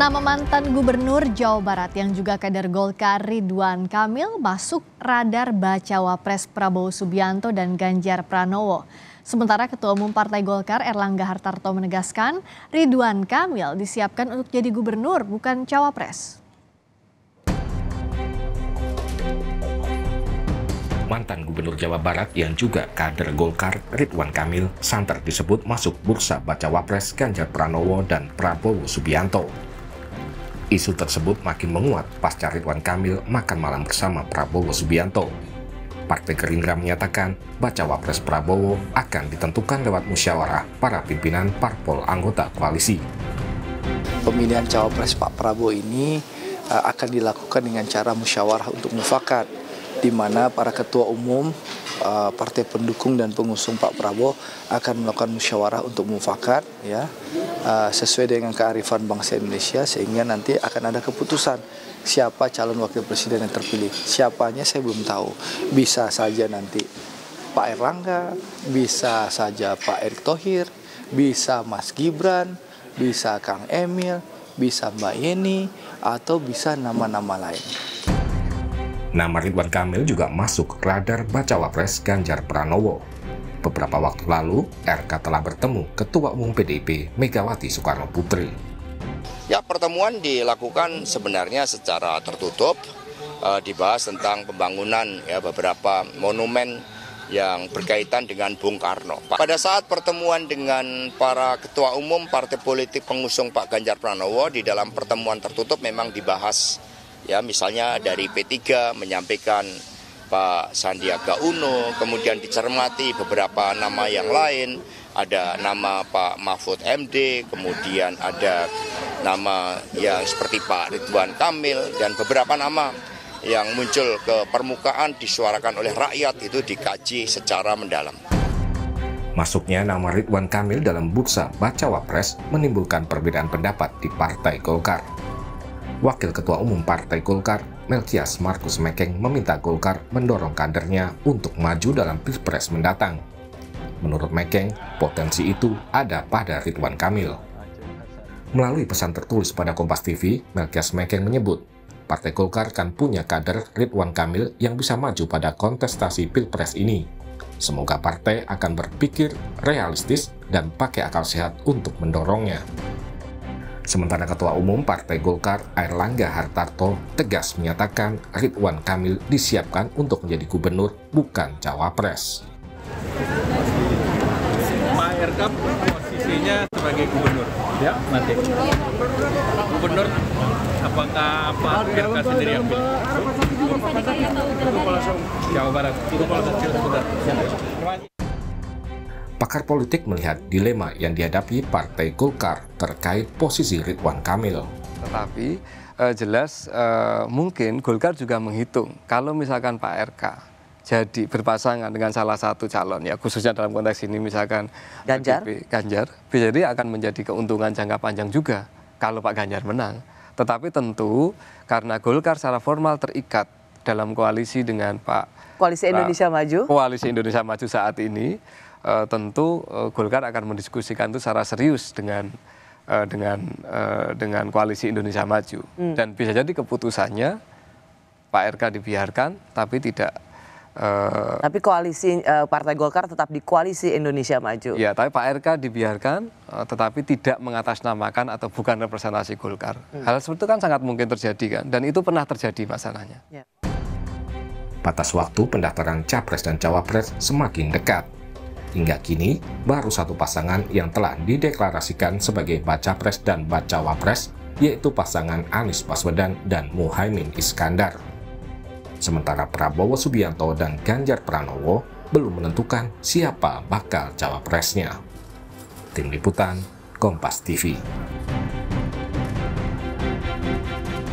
Nama mantan Gubernur Jawa Barat yang juga kader Golkar Ridwan Kamil masuk radar bacawa pres Prabowo Subianto dan Ganjar Pranowo. Sementara Ketua Umum Partai Golkar Erlangga Hartarto menegaskan Ridwan Kamil disiapkan untuk jadi gubernur bukan cawapres. Mantan Gubernur Jawa Barat yang juga kader Golkar Ridwan Kamil santer disebut masuk bursa bacawa pres Ganjar Pranowo dan Prabowo Subianto. Isu tersebut makin menguat pasca Ridwan Kamil makan malam bersama Prabowo Subianto. Partai Gerindra menyatakan bacawa pres Prabowo akan ditentukan lewat musyawarah para pimpinan parpol anggota koalisi. Pemilihan cawapres Pak Prabowo ini akan dilakukan dengan cara musyawarah untuk mufakat, di mana para ketua umum, partai pendukung dan pengusung Pak Prabowo akan melakukan musyawarah untuk mufakat, ya, sesuai dengan kearifan bangsa Indonesia, sehingga nanti akan ada keputusan siapa calon wakil presiden yang terpilih. Siapanya saya belum tahu. Bisa saja nanti Pak Erlangga, bisa saja Pak Erick Thohir, bisa Mas Gibran, bisa Kang Emil, bisa Mbak Yeni, atau bisa nama-nama lain. Nama Ridwan Kamil juga masuk radar bacawa pres Ganjar Pranowo. Beberapa waktu lalu, RK telah bertemu Ketua Umum PDIP Megawati Soekarno Putri. Ya, pertemuan dilakukan sebenarnya secara tertutup, dibahas tentang pembangunan ya beberapa monumen yang berkaitan dengan Bung Karno. Pada saat pertemuan dengan para ketua umum partai politik pengusung Pak Ganjar Pranowo, di dalam pertemuan tertutup memang dibahas. Ya, misalnya dari P3 menyampaikan Pak Sandiaga Uno, kemudian dicermati beberapa nama yang lain, ada nama Pak Mahfud MD, kemudian ada nama yang seperti Pak Ridwan Kamil, dan beberapa nama yang muncul ke permukaan disuarakan oleh rakyat itu dikaji secara mendalam. Masuknya nama Ridwan Kamil dalam bursa bacawa pres menimbulkan perbedaan pendapat di Partai Golkar. Wakil Ketua Umum Partai Golkar, Melkias Markus Mekeng, meminta Golkar mendorong kadernya untuk maju dalam Pilpres mendatang. Menurut Mekeng, potensi itu ada pada Ridwan Kamil. Melalui pesan tertulis pada Kompas TV, Melkias Mekeng menyebut, Partai Golkar kan punya kader Ridwan Kamil yang bisa maju pada kontestasi Pilpres ini. Semoga partai akan berpikir realistis dan pakai akal sehat untuk mendorongnya. Sementara Ketua Umum Partai Golkar Erlangga Hartarto tegas menyatakan Ridwan Kamil disiapkan untuk menjadi gubernur bukan cawapres. Pak RK posisinya sebagai gubernur, ya nanti. Gubernur, apakah Pak RK sendiri yang pilih? Jawa Barat. Pakar politik melihat dilema yang dihadapi Partai Golkar terkait posisi Ridwan Kamil. Tetapi jelas mungkin Golkar juga menghitung kalau misalkan Pak RK jadi berpasangan dengan salah satu calon, ya khususnya dalam konteks ini misalkan Ganjar, bisa jadi akan menjadi keuntungan jangka panjang juga kalau Pak Ganjar menang. Tetapi tentu karena Golkar secara formal terikat dalam koalisi dengan Koalisi Indonesia Maju. Koalisi Indonesia Maju saat ini. Tentu Golkar akan mendiskusikan itu secara serius dengan koalisi Indonesia Maju, dan bisa jadi keputusannya Pak RK dibiarkan tapi tidak. Tapi koalisi Partai Golkar tetap di koalisi Indonesia Maju. Ya, tapi Pak RK dibiarkan tetapi tidak mengatasnamakan atau bukan representasi Golkar. Hal seperti itu kan sangat mungkin terjadi kan, dan itu pernah terjadi masalahnya. Ya. Batas waktu pendaftaran capres dan cawapres semakin dekat. Hingga kini, baru satu pasangan yang telah dideklarasikan sebagai baca pres dan bacawa pres, yaitu pasangan Anies Baswedan dan Muhaimin Iskandar. Sementara Prabowo Subianto dan Ganjar Pranowo belum menentukan siapa bakal cawapresnya. Tim Liputan, Kompas TV.